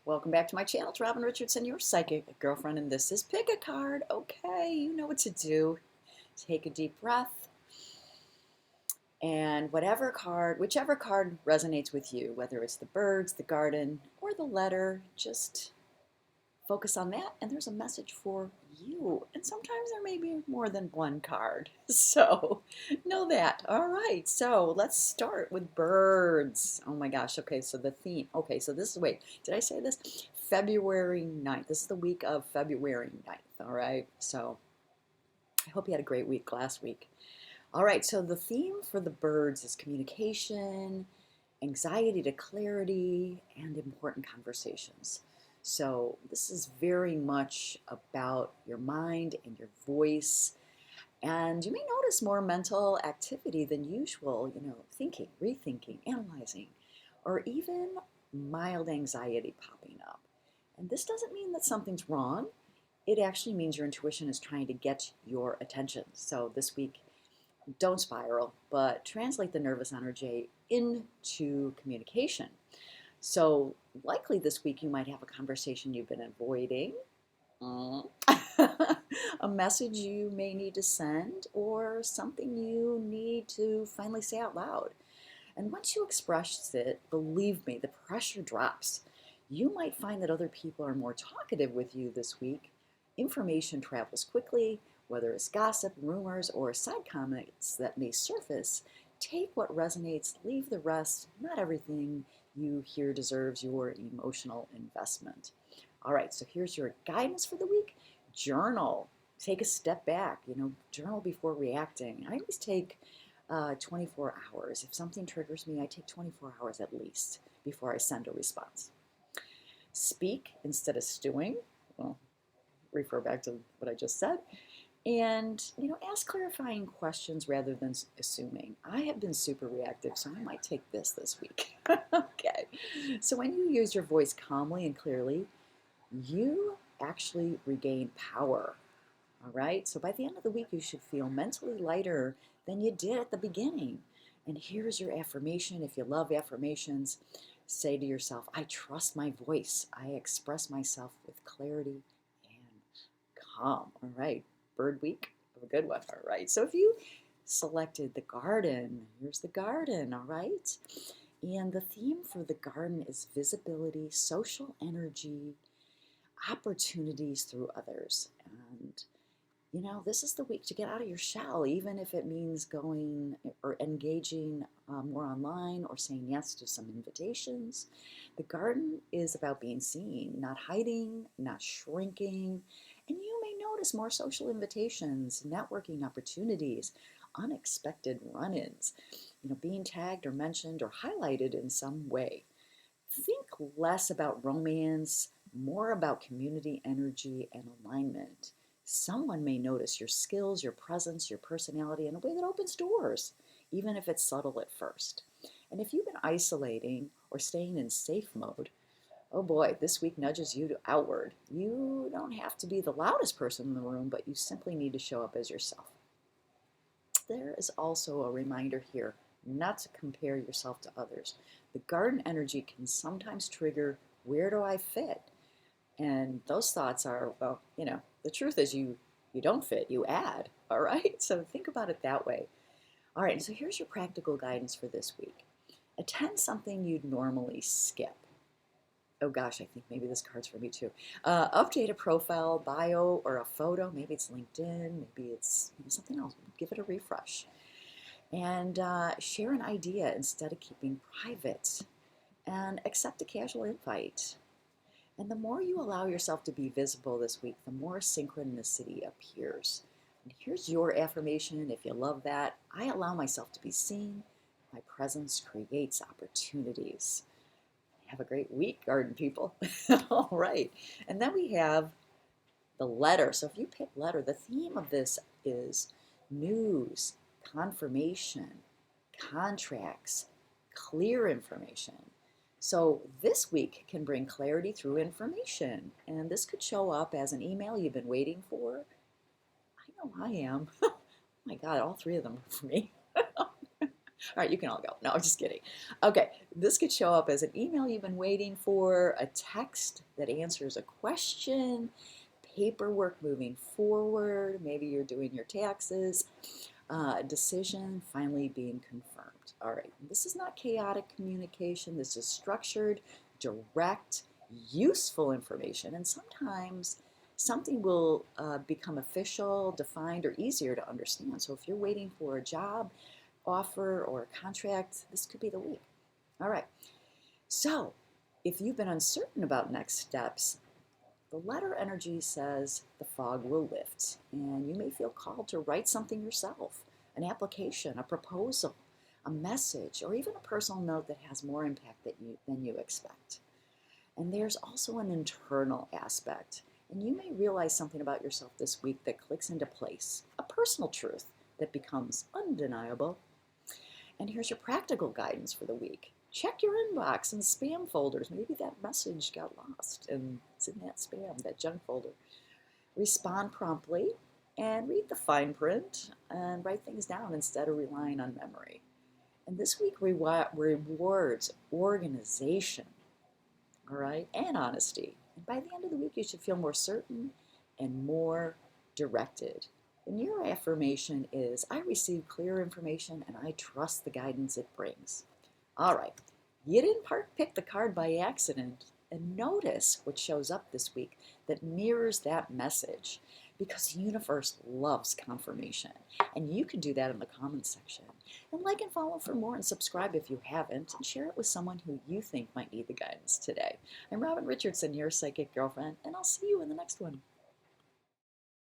Welcome back to my channel. It's Robin Richardson, your psychic girlfriend, and this is Pick a Card. Okay, you know what to do. Take a deep breath, and whichever card resonates with you, whether it's the birds, the garden, or the letter, just focus on that, and there's a message for you. And sometimes there may be more than one card, so know that. All right, so let's start with birds. Oh my gosh, okay, so the theme. Okay, so this is, wait, did I say this? February 9th. This is the week of February 9th, all right? So I hope you had a great week last week. All right, so the theme for the birds is communication, anxiety to clarity, and important conversations. So this is very much about your mind and your voice. And you may notice more mental activity than usual, thinking, rethinking, analyzing, or even mild anxiety popping up. And this doesn't mean that something's wrong. It actually means your intuition is trying to get your attention. So this week, don't spiral, but translate the nervous energy into communication. So likely this week you might have a conversation you've been avoiding, a message you may need to send, or something you need to finally say out loud. And once you express it, believe me, the pressure drops. You might find that other people are more talkative with you this week. Information travels quickly, whether it's gossip, rumors, or side comments that may surface. Take what resonates, leave the rest. Not everything you hear deserves your emotional investment. All right, so here's your guidance for the week. Journal. Take a step back, journal before reacting. I always take 24 hours. If something triggers me, I take 24 hours at least before I send a response. Speak instead of stewing. Well, refer back to what I just said. And, ask clarifying questions rather than assuming. I have been super reactive, so I might take this week. Okay. So when you use your voice calmly and clearly, you actually regain power. All right. So by the end of the week, you should feel mentally lighter than you did at the beginning. And here's your affirmation. If you love affirmations, say to yourself, I trust my voice. I express myself with clarity and calm. All right. Bird week. A good one. All right. So if you selected the garden, here's the garden. All right. And the theme for the garden is visibility, social energy, opportunities through others. And this is the week to get out of your shell, even if it means going or engaging more online or saying yes to some invitations. The garden is about being seen, not hiding, not shrinking. And you may notice more social invitations, networking opportunities, unexpected run-ins, being tagged or mentioned or highlighted in some way. Think less about romance, more about community energy and alignment. Someone may notice your skills, your presence, your personality in a way that opens doors, even if it's subtle at first. And if you've been isolating or staying in safe mode, oh boy, this week nudges you to outward. You don't have to be the loudest person in the room, but you simply need to show up as yourself. There is also a reminder here not to compare yourself to others. The garden energy can sometimes trigger, where do I fit? And those thoughts are, well, the truth is you don't fit, you add, all right? So think about it that way. All right, so here's your practical guidance for this week. Attend something you'd normally skip. Oh gosh, I think maybe this card's for me too. Update a profile, bio, or a photo. Maybe it's LinkedIn, maybe it's something else. Give it a refresh. And share an idea instead of keeping private. And accept a casual invite. And the more you allow yourself to be visible this week, the more synchronicity appears. And here's your affirmation. If you love that, I allow myself to be seen. My presence creates opportunities. Have a great week, garden people. All right. And then we have the letter. So if you pick letter, the theme of this is news, confirmation, contracts, clear information. So this week can bring clarity through information. And this could show up as an email you've been waiting for. I know I am. Oh my God, all three of them are for me. All right, you can all go. No, I'm just kidding. Okay, this could show up as an email you've been waiting for, a text that answers a question, paperwork moving forward. Maybe you're doing your taxes, a decision finally being confirmed. All right, this is not chaotic communication. This is structured, direct, useful information. And sometimes something will become official, defined, or easier to understand. So if you're waiting for a job offer or a contract, this could be the week. All right. So if you've been uncertain about next steps, the letter energy says the fog will lift, and you may feel called to write something yourself, an application, a proposal, a message, or even a personal note that has more impact than you expect. And there's also an internal aspect, and you may realize something about yourself this week that clicks into place, a personal truth that becomes undeniable. And here's your practical guidance for the week. Check your inbox and spam folders. Maybe that message got lost and it's in that spam, that junk folder. Respond promptly and read the fine print and write things down instead of relying on memory. And this week rewards organization, all right, and honesty. And by the end of the week, you should feel more certain and more directed. And your affirmation is, I receive clear information and I trust the guidance it brings. All right, you didn't pick the card by accident. And notice what shows up this week that mirrors that message, because the universe loves confirmation. And you can do that in the comments section. And like and follow for more, and subscribe if you haven't, and share it with someone who you think might need the guidance today. I'm Robin Richardson, your psychic girlfriend, and I'll see you in the next one.